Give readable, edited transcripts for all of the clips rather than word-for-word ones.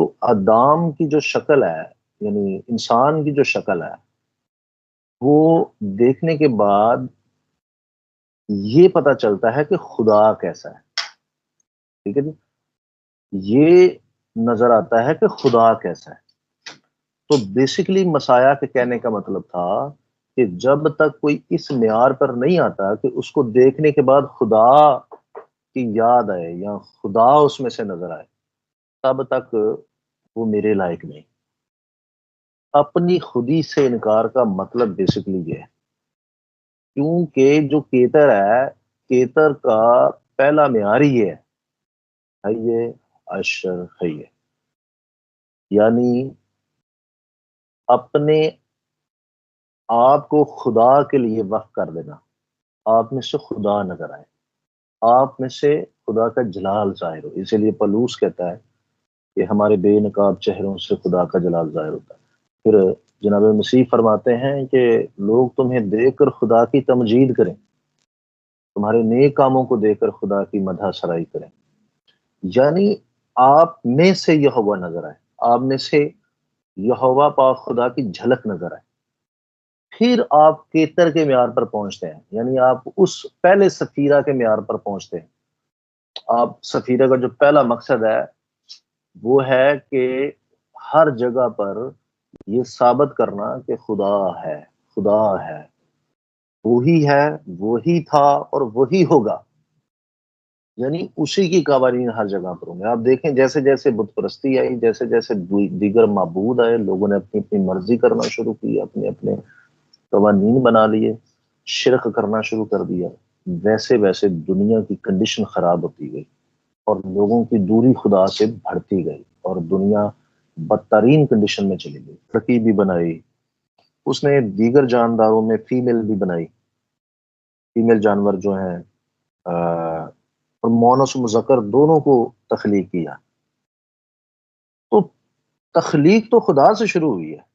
تو آدم کی جو شکل ہے، یعنی انسان کی جو شکل ہے، وہ دیکھنے کے بعد یہ پتا چلتا ہے کہ خدا کیسا ہے. ٹھیک ہے جی، یہ نظر آتا ہے کہ خدا کیسا ہے. تو بیسیکلی مسیح کے کہنے کا مطلب تھا کہ جب تک کوئی اس معیار پر نہیں آتا کہ اس کو دیکھنے کے بعد خدا کی یاد آئے یا خدا اس میں سے نظر آئے، تب تک وہ میرے لائق نہیں. اپنی خودی سے انکار کا مطلب بیسیکلی یہ ہے، کیونکہ جو کیتر ہے، کیتر کا پہلا معیار ہی یہ ہے، حی اشر حی، یعنی اپنے آپ کو خدا کے لیے وقف کر دینا. آپ میں سے خدا نظر آئے، آپ میں سے خدا کا جلال ظاہر ہو. اسی لیے پلوس کہتا ہے کہ ہمارے بے نقاب چہروں سے خدا کا جلال ظاہر ہوتا ہے. پھر جناب مسیح فرماتے ہیں کہ لوگ تمہیں دیکھ کر خدا کی تمجید کریں، تمہارے نیک کاموں کو دیکھ کر خدا کی مدح سرائی کریں. یعنی آپ میں سے یہوہ نظر آئے، آپ میں سے یہوہ پاک خدا کی جھلک نظر آئے. پھر آپ کیتر کے معیار پر پہنچتے ہیں، یعنی آپ اس پہلے سفیرہ کے معیار پر پہنچتے ہیں. آپ سفیرہ کا جو پہلا مقصد ہے وہ ہے کہ ہر جگہ پر یہ ثابت کرنا کہ خدا ہے، خدا ہے، وہی تھا اور وہی ہوگا. یعنی اسی کی قوانین ہر جگہ پر ہوں گے. آپ دیکھیں جیسے جیسے بت پرستی آئی، جیسے جیسے دیگر معبود آئے، لوگوں نے اپنی اپنی مرضی کرنا شروع کی، اپنے اپنے قوانین بنا لیے، شرک کرنا شروع کر دیا، ویسے ویسے دنیا کی کنڈیشن خراب ہوتی گئی اور لوگوں کی دوری خدا سے بڑھتی گئی اور دنیا بدترین کنڈیشن میں چلی گئی. لڑکی بھی بنائی اس نے، دیگر جانداروں میں فیمیل بھی بنائی، فیمیل جانور جو ہیں اور مونس و مذکر دونوں کو تخلیق کیا. تو تخلیق تو خدا سے شروع ہوئی ہے،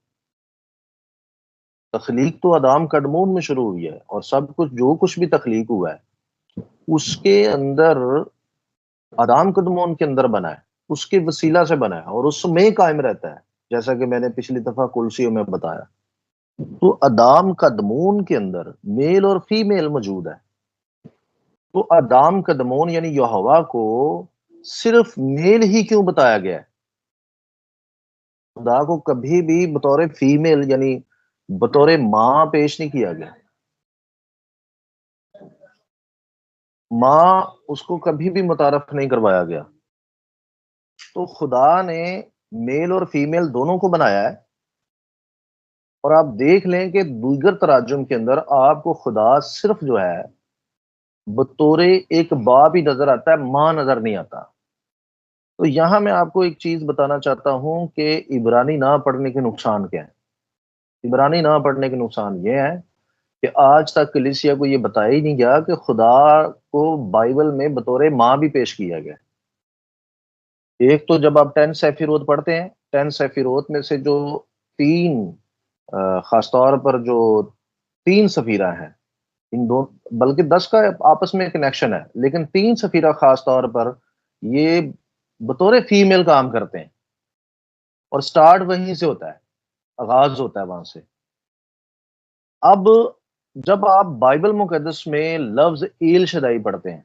تخلیق تو آدم کڈمون میں شروع ہوئی ہے، اور سب کچھ جو کچھ بھی تخلیق ہوا ہے اس کے اندر آدم کڈمون کے اندر بنا ہے، اس کے وسیلہ سے بنا ہے اور اس میں قائم رہتا ہے، جیسا کہ میں نے پچھلی دفعہ کلسیوں میں بتایا. تو آدم کدمون کے اندر میل اور فیمیل موجود ہے. تو آدم کدمون یعنی یہوہ کو صرف میل ہی کیوں بتایا گیا ہے؟ خدا کو کبھی بھی بطور فیمیل یعنی بطور ماں پیش نہیں کیا گیا. ماں اس کو کبھی بھی متعارف نہیں کروایا گیا. تو خدا نے میل اور فیمیل دونوں کو بنایا ہے. اور آپ دیکھ لیں کہ دیگر تراجم کے اندر آپ کو خدا صرف جو ہے بطور ایک باپ ہی نظر آتا ہے، ماں نظر نہیں آتا. تو یہاں میں آپ کو ایک چیز بتانا چاہتا ہوں کہ عبرانی نہ پڑھنے کے نقصان کیا ہے. عبرانی نہ پڑھنے کے نقصان یہ ہے کہ آج تک کلیسیا کو یہ بتایا ہی نہیں گیا کہ خدا کو بائبل میں بطور ماں بھی پیش کیا گیا. ایک تو جب آپ 10 سیفیروت پڑھتے ہیں، 10 سیفیروت میں سے جو 3 خاص طور پر جو 3 سفیرہ ہیں، ان دو بلکہ 10 کا آپس میں کنیکشن ہے، لیکن 3 سفیرہ خاص طور پر یہ بطور فیمیل کام کرتے ہیں اور سٹارٹ وہیں سے ہوتا ہے، آغاز ہوتا ہے وہاں سے. اب جب آپ بائبل مقدس میں لفظ ایل شدائی پڑھتے ہیں،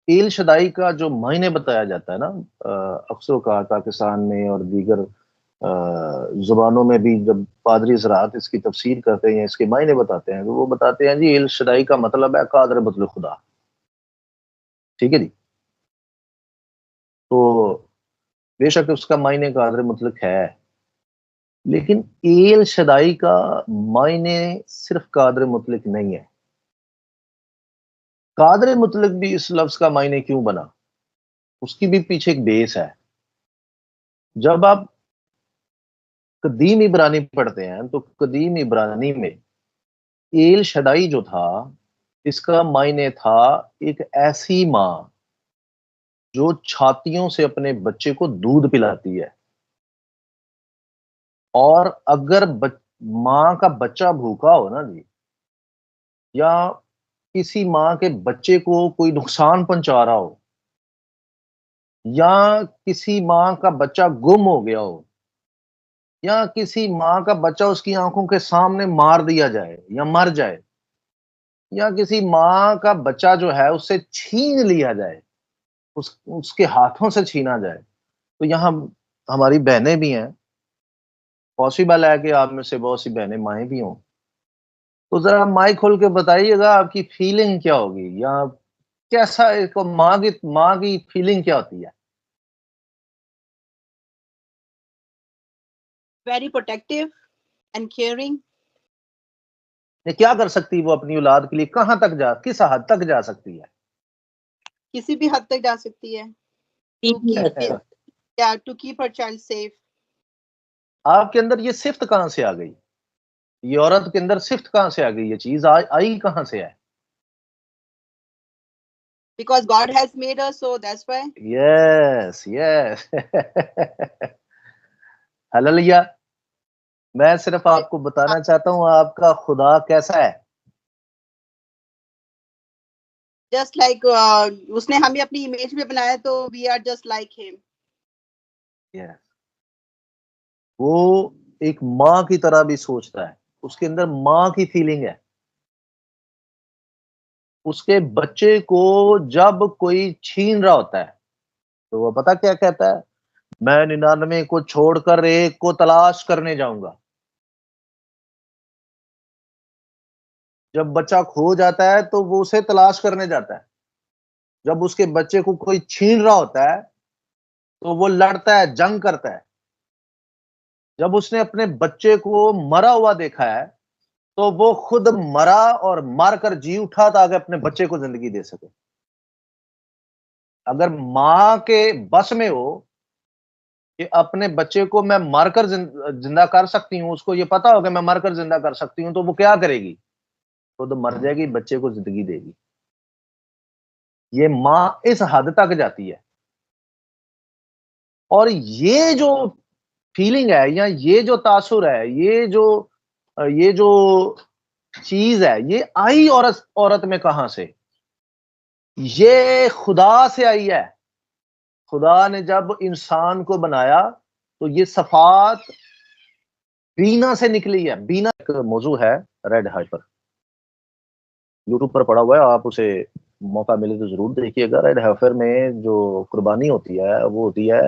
ایل شدائی کا جو معنی بتایا جاتا ہے نا، اکثر اوقات پاکستان میں اور دیگر زبانوں میں بھی جب پادری حضرات اس کی تفسیر کرتے ہیں، اس کے معنی بتاتے ہیں، تو وہ بتاتے ہیں جی ایل شدائی کا مطلب ہے قادر مطلق خدا. ٹھیک ہے جی، تو بے شک اس کا معنی قادر مطلق ہے، لیکن ایل شدائی کا معنی صرف قادر مطلق نہیں ہے. قادر مطلق بھی اس لفظ کا معنی کیوں بنا، اس کی بھی پیچھے ایک بیس ہے. جب آپ قدیم عبرانی پڑھتے ہیں تو قدیم عبرانی میں ایل شدائی جو تھا، اس کا معنی تھا ایک ایسی ماں جو چھاتیوں سے اپنے بچے کو دودھ پلاتی ہے. اور اگر ماں کا بچہ بھوکا ہو نا جی، یا کسی ماں کے بچے کو کوئی نقصان پہنچا رہا ہو، یا کسی ماں کا بچہ گم ہو گیا ہو، یا کسی ماں کا بچہ اس کی آنکھوں کے سامنے مار دیا جائے یا مر جائے، یا کسی ماں کا بچہ جو ہے اس سے چھین لیا جائے، اس کے ہاتھوں سے چھینا جائے، تو یہاں ہماری بہنیں بھی ہیں، پاسبل ہے کہ آپ میں سے بہت سی بہنیں مائیں بھی ہوں، تو ذرا مائک کھول کے بتائیے گا آپ کی فیلنگ کیا ہوگی، یا کیسا ایک ماں کی فیلنگ کیا ہوتی ہے؟ Very protective and caring. کیا کر سکتی وہ اپنی اولاد کے لیے، کہاں تک کس حد تک جا سکتی ہے؟ کسی بھی حد تک جا سکتی ہے. To keep her child safe. آپ کے اندر یہ صفت کہاں سے آ گئی؟ یہ عورت کے اندر صفت کہاں سے آ گئی؟ یہ چیز آئی کہاں سے ہے؟ Because God has made us, so that's why. یس ہلیلویا. میں صرف آپ کو بتانا چاہتا ہوں آپ کا خدا کیسا ہے. Just like اس نے ہمیں اپنی امیج میں بنایا تو we are just like him. Yes. وہ ایک ماں کی طرح بھی سوچتا ہے، اس کے اندر ماں کی فیلنگ ہے. اس کے بچے کو جب کوئی چھین رہا ہوتا ہے تو وہ پتا کیا کہتا ہے؟ میں 99 کو چھوڑ کر ایک کو تلاش کرنے جاؤں گا. جب بچہ کھو جاتا ہے تو وہ اسے تلاش کرنے جاتا ہے. جب اس کے بچے کو کوئی چھین رہا ہوتا ہے تو وہ لڑتا ہے، جنگ کرتا ہے. جب اس نے اپنے بچے کو مرا ہوا دیکھا ہے تو وہ خود مرا اور مر کر جی اٹھا تاکہ اپنے بچے کو زندگی دے سکے. اگر ماں کے بس میں ہو کہ اپنے بچے کو میں مر کر زندہ کر سکتی ہوں، اس کو یہ پتا ہو کہ میں مر کر زندہ کر سکتی ہوں، تو وہ کیا کرے گی؟ خود مر جائے گی، بچے کو زندگی دے گی. یہ ماں اس حد تک جاتی ہے. اور یہ جو فیلنگ ہے یا یہ جو تاثر ہے، یہ جو چیز ہے، یہ آئی عورت میں کہاں سے؟ یہ خدا سے آئی ہے. خدا نے جب انسان کو بنایا تو یہ صفات بینا سے نکلی ہے. بینا ایک موضوع ہے ریڈ ہائپر، یوٹیوب پر پڑا ہوا ہے، آپ اسے موقع ملے تو ضرور دیکھیے گا. ریڈ ہائپر میں جو قربانی ہوتی ہے وہ ہوتی ہے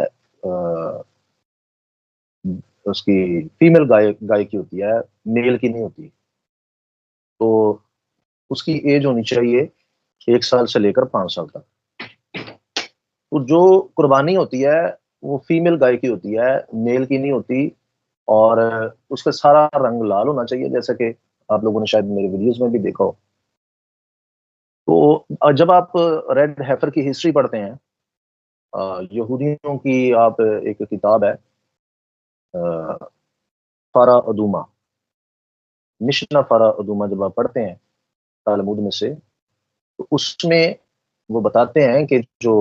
اس کی فیمیل گائے کی ہوتی ہے، میل کی نہیں ہوتی. تو اس کی ایج ہونی چاہیے 1 سال سے لے کر 5 سال تک. تو جو قربانی ہوتی ہے وہ فیمیل گائے کی ہوتی ہے، میل کی نہیں ہوتی. اور اس کا سارا رنگ لال ہونا چاہیے، جیسا کہ آپ لوگوں نے شاید میرے ویڈیوز میں بھی دیکھا ہو. تو جب آپ ریڈ ہیفر کی ہسٹری پڑھتے ہیں، یہودیوں کی آپ ایک کتاب ہے فارا ادوما، مشنا فارا ادوما، جب آپ پڑھتے ہیں تالمود میں سے، تو اس میں وہ بتاتے ہیں کہ جو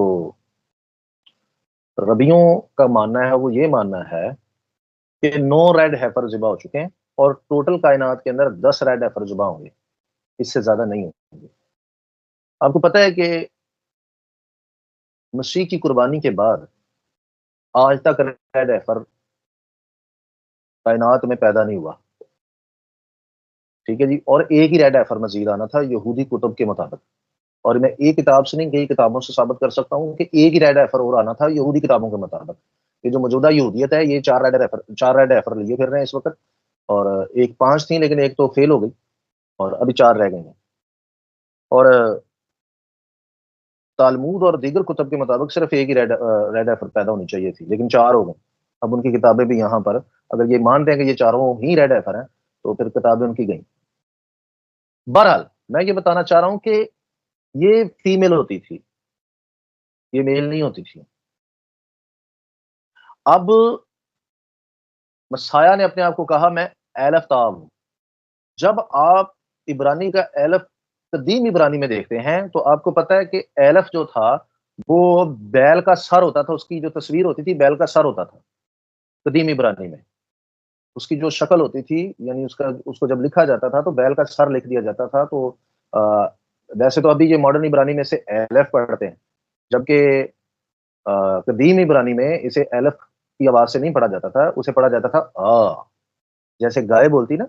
ربیوں کا ماننا ہے وہ یہ ماننا ہے کہ 9 ریڈ ہیفر ذبح ہو چکے ہیں اور ٹوٹل کائنات کے اندر 10 ریڈ ہیفر ذبح ہوں گے، اس سے زیادہ نہیں ہوں گے. آپ کو پتہ ہے کہ مسیح کی قربانی کے بعد آج تک ریڈ ہیفر کائنات میں پیدا نہیں ہوا. ٹھیک ہے جی. اور ایک ہی ریڈ ہیفر مزید آنا تھا یہودی کتب کے مطابق، اور میں ایک کتاب سے نہیں کئی کتابوں سے ثابت کر سکتا ہوں کہ ایک ہی ریڈ ہیفر اور آنا تھا یہودی کتابوں کے مطابق. یہ جو موجودہ یہودیت ہے یہ 4 ریڈ ہیفر لیے پھر رہے ہیں اس وقت، اور ایک 5 تھیں لیکن ایک تو فیل ہو گئی اور ابھی 4 رہ گئی ہیں. اور تالمود اور دیگر کتب کے مطابق صرف ایک ہی ریڈ ہیفر پیدا ہونی چاہیے تھی، لیکن 4 ہو گئے. اب ان کی کتابیں بھی یہاں پر اگر یہ مانتے ہیں کہ یہ 4 ہی ریڈ ہیفر ہیں تو پھر کتابیں ان کی گئیں. بہرحال میں یہ بتانا چاہ رہا ہوں کہ یہ فیمیل ہوتی تھی، یہ میل نہیں ہوتی تھی. اب مسیح نے اپنے آپ کو کہا میں الف تاب ہوں. جب آپ عبرانی کا الف قدیم عبرانی میں دیکھتے ہیں تو آپ کو پتا ہے کہ الف جو تھا وہ بیل کا سر ہوتا تھا، اس کی جو تصویر ہوتی تھی بیل کا سر ہوتا تھا قدیم عبرانی میں. اس کی جو شکل ہوتی تھی یعنی اس کو جب لکھا جاتا تھا تو بیل کا سر لکھ دیا جاتا تھا. تو ویسے تو ابھی یہ ماڈرن عبرانی میں سے الف پڑھتے ہیں، جبکہ قدیم عبرانی میں اسے الف کی آواز سے نہیں پڑھا جاتا تھا، اسے پڑھا جاتا تھا آ، جیسے گائے بولتی نا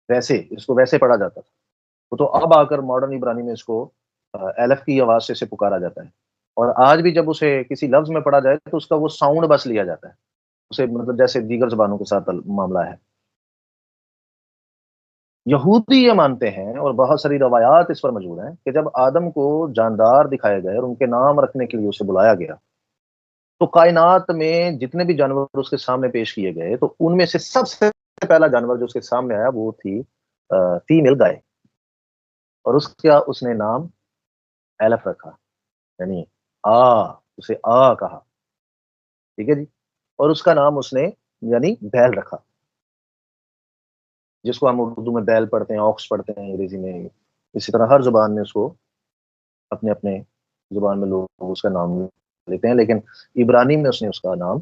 ویسے اس کو ویسے پڑھا جاتا تھا. تو اب آ کر ماڈرن عبرانی میں اس کو الف کی آواز سے اسے پکارا جاتا ہے. اور آج بھی جب اسے کسی لفظ میں پڑھا جائے تو اس کا وہ ساؤنڈ بس لیا جاتا ہے اسے، مطلب جیسے دیگر زبانوں کے ساتھ معاملہ ہے. یہودی یہ مانتے ہیں اور بہت ساری روایات اس پر موجود ہیں کہ جب آدم کو جاندار دکھائے گئے اور ان کے نام رکھنے کے لیے اسے بلایا گیا تو کائنات میں جتنے بھی جانور اس کے سامنے پیش کیے گئے تو ان میں سے سب سے پہلا جانور جو اس کے سامنے آیا وہ تھی فیمیل گائے، اور اس نے نام ایلف رکھا، یعنی اسے کہا، ٹھیک ہے جی. اور اس کا نام اس نے یعنی بیل رکھا، جس کو ہم اردو میں بیل پڑھتے ہیں، آکس پڑھتے ہیں انگریزی میں. اسی طرح ہر زبان میں اس کو اپنے اپنے زبان میں لوگ اس کا نام لیتے ہیں، لیکن عبرانی میں اس نے اس کا نام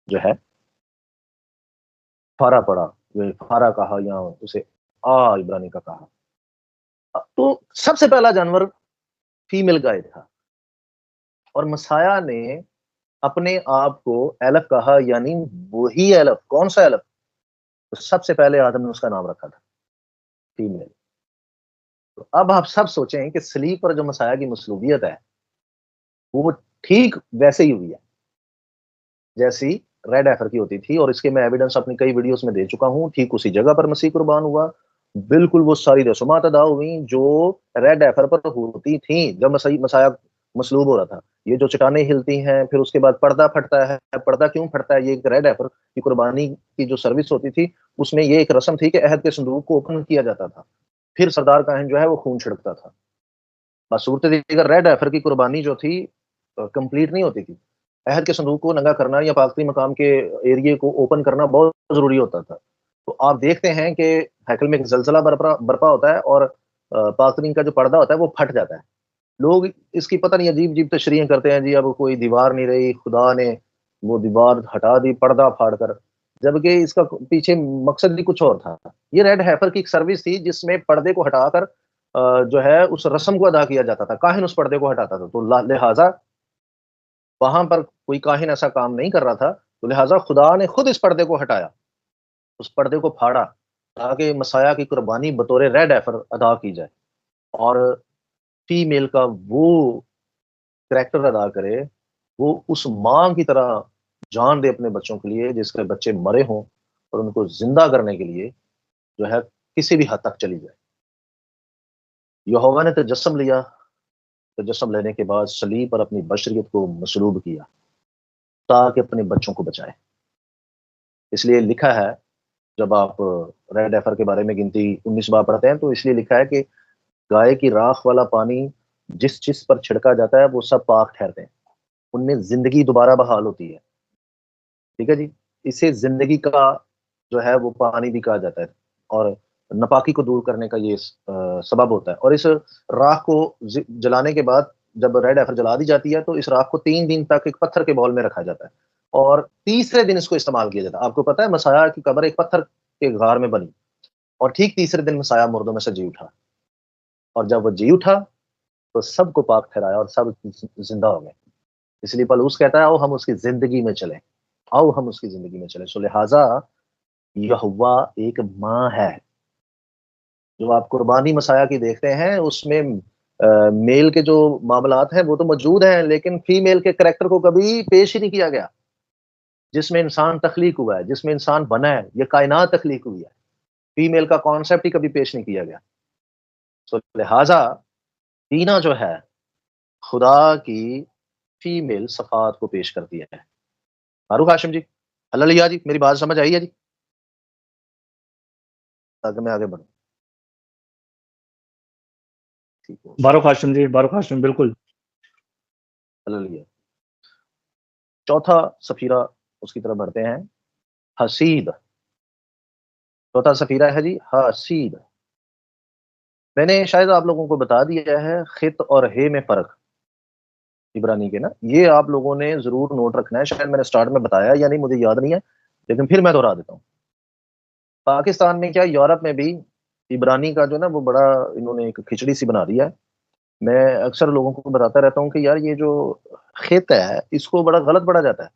جو ہے فارا پڑا، فارا کہا یا اسے عبرانی کا کہا. تو سب سے پہلا جانور فیمیل گائے تھا، اور مسیح نے اپنے آپ کو ایلف کہا، یعنی وہی ایلف. کون سا ایلف؟ تو سب سے پہلے آدم نے اس کا نام رکھا تھا فیمیل. تو اب آپ سب سوچیں کہ صلیب پر جو مسیح کی مصلوبیت ہے وہ ٹھیک ویسے ہی ہوئی ہے جیسی ریڈ ایفر کی ہوتی تھی، اور اس کے میں ایویڈنس اپنی کئی ویڈیوز میں دے چکا ہوں. ٹھیک اسی جگہ پر مسیح قربان ہوا، بالکل وہ ساری رسومات ادا ہوئی جو ریڈ ایفر پر ہوتی تھیں جب مسیح مصلوب ہو رہا تھا. یہ جو چٹانیں ہلتی ہیں، پھر اس کے بعد پردہ پھٹتا ہے. پردہ کیوں پھٹتا ہے؟ یہ ایک ریڈ ایفر کی قربانی کی جو سروس ہوتی تھی اس میں یہ ایک رسم تھی کہ عہد کے صندوق کو اوپن کیا جاتا تھا، پھر سردار کاہن جو ہے وہ خون چھڑکتا تھا. بس صورت دیگر ریڈ ایفر کی قربانی جو تھی کمپلیٹ نہیں ہوتی تھی. عہد کے صندوق کو ننگا کرنا یا پاکتری مقام کے ایریے کو اوپن کرنا بہت ضروری ہوتا تھا. تو آپ دیکھتے ہیں کہ ہیکل میں ایک زلزلہ برپا ہوتا ہے اور پاکترین کا جو پردہ ہوتا ہے وہ پھٹ جاتا ہے. لوگ اس کی پتہ نہیں عجیب عجیب تشریح کرتے ہیں، جی اب کوئی دیوار نہیں رہی، خدا نے وہ دیوار ہٹا دی پردہ پھاڑ کر، جبکہ اس کا پیچھے مقصد بھی کچھ اور تھا. یہ ریڈ ہیفر کی ایک سروس تھی جس میں پردے کو ہٹا کر جو ہے اس رسم کو ادا کیا جاتا تھا. کاہن اس پردے کو ہٹاتا تھا، تو لہٰذا وہاں پر کوئی کاہن ایسا کام نہیں کر رہا تھا، تو لہٰذا خدا نے خود اس پردے کو ہٹایا، اس پردے کو پھاڑا تاکہ مسیح کی قربانی بطور ریڈ ایفر ادا کی جائے اور فیمیل کا وہ کریکٹر ادا کرے، وہ اس ماں کی طرح جان دے اپنے بچوں کے لیے جس کے بچے مرے ہوں، اور ان کو زندہ کرنے کے لیے جو ہے کسی بھی حد تک چلی جائے. یہوہ نے تجسم لیا، تجسم لینے کے بعد صلیب پر اپنی بشریت کو مصلوب کیا تاکہ اپنے بچوں کو بچائے. اس لیے لکھا ہے، جب آپ ریڈ ایفر کے بارے میں گنتی 19 باب پڑھتے ہیں تو اس لیے لکھا ہے کہ گائے کی راکھ والا پانی جس پر چھڑکا جاتا ہے وہ سب پاک ٹھہرتے ہیں، ان میں زندگی دوبارہ بحال ہوتی ہے. ٹھیک ہے جی، اسے زندگی کا جو ہے وہ پانی بھی کہا جاتا ہے، اور ناپاکی کو دور کرنے کا یہ سبب ہوتا ہے. اور اس راکھ کو جلانے کے بعد جب ریڈ ایفر جلا دی جاتی ہے تو اس راکھ کو 3 دن تک ایک پتھر کے بول میں رکھا جاتا ہے، اور تیسرے دن اس کو استعمال کیا جاتا ہے. آپ کو پتا ہے مسیح کی قبر ایک پتھر کے غار میں بنی، اور ٹھیک تیسرے دن مسیح مردوں میں سے جی اٹھا، اور جب وہ جی اٹھا تو سب کو پاک ٹھہرایا اور سب زندہ ہو گئے. اس لیے پالوس کہتا ہے آؤ ہم اس کی زندگی میں چلیں، آؤ ہم اس کی زندگی میں چلیں. سو لہٰذا یہوہ ایک ماں ہے. جو آپ قربانی مسیح کی دیکھتے ہیں اس میں میل کے جو معاملات ہیں وہ تو موجود ہیں، لیکن فیمیل کے کریکٹر کو کبھی پیش ہی نہیں کیا گیا. جس میں انسان تخلیق ہوا ہے، جس میں انسان بنا ہے، یہ کائنات تخلیق ہوئی ہے، فیمیل کا کانسیپٹ ہی کبھی پیش نہیں کیا گیا. سو لہٰذا دینا جو ہے خدا کی فیمیل صفات کو پیش کرتی ہے. فاروق ہاشم جی، اللہ جی، میری بات سمجھ آئی ہے جی؟ تاکہ میں آگے بڑھوں. بارک ہاشم جی، بارک ہاشم، بالکل. اللہ. چوتھا سفیرہ اس کی طرف بڑھتے ہیں، حسید. چوتھا سفیرہ ہے جی حسید. میں نے شاید آپ لوگوں کو بتا دیا ہے خط اور ہے میں فرق عبرانی کے نا، یہ آپ لوگوں نے ضرور نوٹ رکھنا ہے. شاید میں نے سٹارٹ میں بتایا یا نہیں مجھے یاد نہیں ہے، لیکن پھر میں دہرا دیتا ہوں. پاکستان میں کیا یورپ میں بھی عبرانی کا جو نا وہ بڑا انہوں نے ایک کھچڑی سی بنا دیا ہے. میں اکثر لوگوں کو بتاتا رہتا ہوں کہ یار یہ جو خط ہے اس کو بڑا غلط پڑھا جاتا ہے.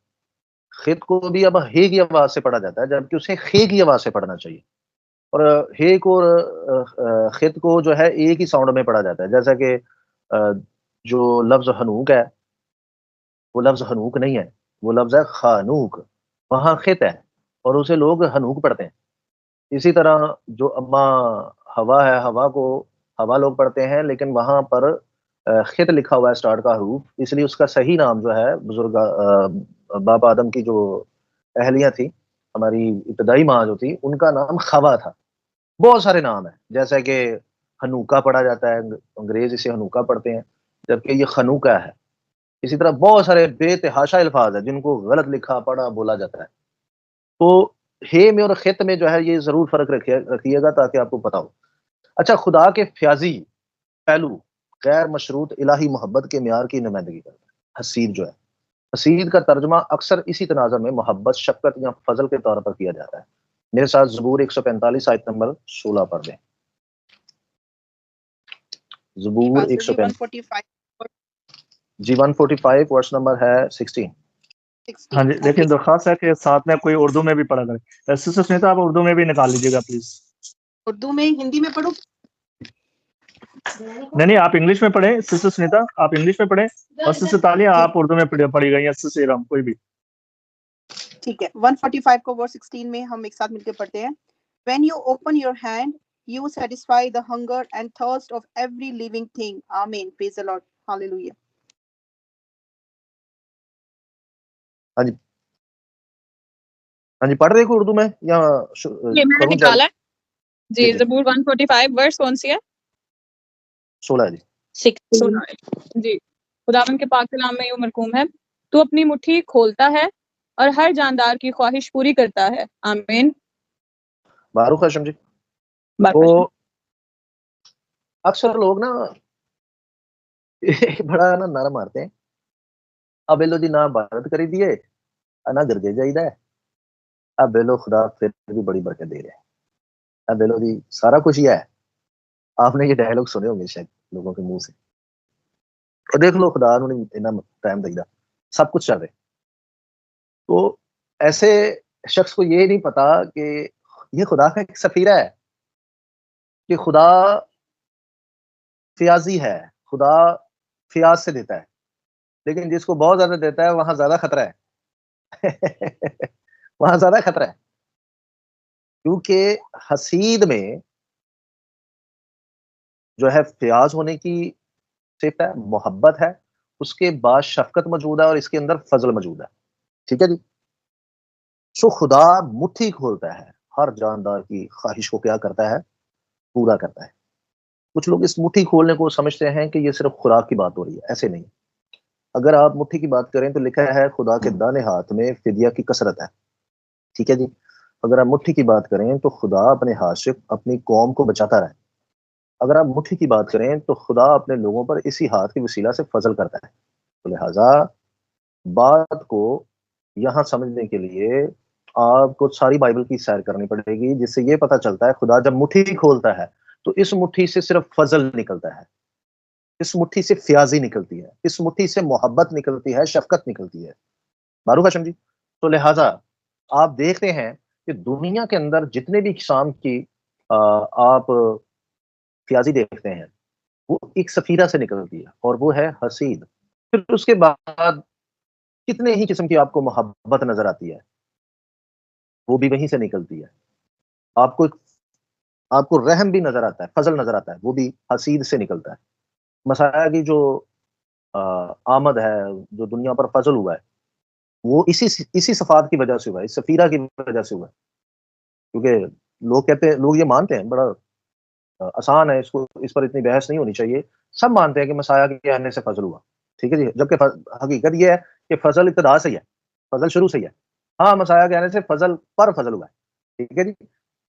خط کو بھی اب ہے کی آواز سے پڑھا جاتا ہے جبکہ اسے خے کی آواز سے پڑھنا چاہیے. اور ہے کو خط کو جو ہے ایک ہی ساؤنڈ میں پڑھا جاتا ہے. جیسا کہ جو لفظ حنوک ہے وہ لفظ حنوک نہیں ہے, وہ لفظ ہے خانوک. وہاں خط ہے اور اسے لوگ حنوک پڑھتے ہیں. اسی طرح جو اما ہوا ہے, ہوا کو ہوا لوگ پڑھتے ہیں لیکن وہاں پر خط لکھا ہوا ہے اسٹارٹ کا حروف, اس لیے اس کا صحیح نام جو ہے بزرگ باپ آدم کی جو اہلیہ تھی, ہماری ابتدائی ماں جو تھی, ان کا نام خوا تھا. بہت سارے نام ہیں جیسا کہ ہنوکا پڑھا جاتا ہے, انگریز اسے ہنوکا پڑھتے ہیں جبکہ یہ خنوکا ہے. اسی طرح بہت سارے بے تحاشا الفاظ ہیں جن کو غلط لکھا پڑھا بولا جاتا ہے. تو ہے میں اور خط میں جو ہے یہ ضرور فرق رکھیے گا تاکہ آپ کو پتا ہو. اچھا, خدا کے فیاضی پہلو غیر مشروط الہی محبت کے معیار کی نمائندگی کرتا ہے. حسید جو ہے, حسید کا ترجمہ اکثر اسی تناظر میں محبت, شفقت یا فضل کے طور پر کیا جاتا ہے. میرے ساتھ زبور 145 آیت نمبر 16 پڑھ دیں. زبور پاسٹر جی 145 145 جی 145 ورس نمبر ہے 16. ہاں 16. جی, لیکن درخواست ہے کہ ساتھ میں کوئی اردو میں بھی پڑھا کرے. سسٹر سنیتا, آپ اردو میں بھی نکال لیجیے گا پلیز. اردو میں ہندی میں پڑھو. نہیں, آپ انگلش میں پڑھیں. سسٹر سنیتا آپ انگلش میں پڑھیں اور سسٹر تالیہ آپ اردو میں پڑھی گئی ہیں. سسٹر رام کوئی بھی. ٹھیک ہے, 145 کو ورس 16 میں ہم ایک ساتھ مل کے پڑھتے ہیں. When you open your hand, you satisfy the hunger and thirst of every living thing. Amen. Praise the Lord. Hallelujah. ہاں جی, ہاں جی, پڑھ رہے کو اردو میں یا یہ میں نے کروں نکالا جی. جی زبور 145 ورس کون سی ہے؟ 16 جی. 16 جی. خداوند کے پاک کلام میں یوں مرقوم ہے, تو اپنی مٹھی کھولتا ہے اور ہر جاندار کی خواہش پوری کرتا ہے. آمین. باروخ ہاشم جی. بات تو اکثر لوگ نا بڑا نا نعرہ مارتے ہیں, اب لو جی نہ عبادت کری دیے نہ گرجے جائیدا ہے, اب لو خدا پھر بھی بڑی برکت دے رہے ہیں, اب لو جی سارا کچھ ہی ہے. آپ نے یہ ڈائلوگ سنے ہوں گے شاید لوگوں کے منہ سے. اور دیکھ لو خدا نے اتنا ٹائم دے دا, سب کچھ چل رہے. تو ایسے شخص کو یہ نہیں پتا کہ یہ خدا کا ایک سفیرہ ہے, کہ خدا فیاضی ہے, خدا فیاض سے دیتا ہے, لیکن جس کو بہت زیادہ دیتا ہے وہاں زیادہ خطرہ ہے. وہاں زیادہ خطرہ ہے, کیونکہ حسید میں جو ہے فیاض ہونے کی صفت ہے, محبت ہے, اس کے بعد شفقت موجود ہے اور اس کے اندر فضل موجود ہے. ٹھیک ہے جی. سو خدا مٹھی کھولتا ہے, ہر جاندار کی خواہش کو کیا کرتا ہے, پورا کرتا ہے. کچھ لوگ اس مٹھی کھولنے کو سمجھتے ہیں کہ یہ صرف خوراک کی بات ہو رہی ہے, ایسے نہیں. اگر آپ مٹھی کی بات کریں تو لکھا ہے خدا کے دانے ہاتھ میں فدیہ کی کثرت ہے. ٹھیک ہے جی. اگر آپ مٹھی کی بات کریں تو خدا اپنے ہاتھ سے اپنی قوم کو بچاتا رہے. اگر آپ مٹھی کی بات کریں تو خدا اپنے لوگوں پر اسی ہاتھ کی وسیلہ سے فضل کرتا ہے. تو لہٰذا بات کو یہاں سمجھنے کے لیے آپ کو ساری بائبل کی سیر کرنی پڑے گی, جس سے یہ پتا چلتا ہے خدا جب مٹھی کھولتا ہے تو اس مٹھی سے صرف فضل نکلتا ہے, اس مٹھی سے فیاضی نکلتی ہے, اس مٹھی سے محبت نکلتی ہے, شفقت نکلتی ہے. معروف ہاشم جی. تو لہٰذا آپ دیکھتے ہیں کہ دنیا کے اندر جتنے بھی قسم کی آپ فیاضی دیکھتے ہیں وہ ایک سفیرہ سے نکلتی ہے اور وہ ہے حسید. پھر اس کے بعد کتنے ہی قسم کی آپ کو محبت نظر آتی ہے, وہ بھی وہیں سے نکلتی ہے. آپ کو رحم بھی نظر آتا ہے, فضل نظر آتا ہے, وہ بھی حسید سے نکلتا ہے. مسیح کی جو آمد ہے, جو دنیا پر فضل ہوا ہے, وہ اسی صفات کی وجہ سے ہوا ہے, اس سفیرہ کی وجہ سے ہوا ہے. کیونکہ لوگ کہتے ہیں, لوگ یہ مانتے ہیں, بڑا آسان ہے, اس پر اتنی بحث نہیں ہونی چاہیے. سب مانتے ہیں کہ مسیح کے آنے سے فضل ہوا. ٹھیک ہے جی. جبکہ حقیقت یہ ہے کہ فضل ابتدا سے ہی ہے, فضل شروع سے ہی ہے. ہاں, مسیح کے آنے سے فضل پر فضل ہوا ہے. ٹھیک ہے جی.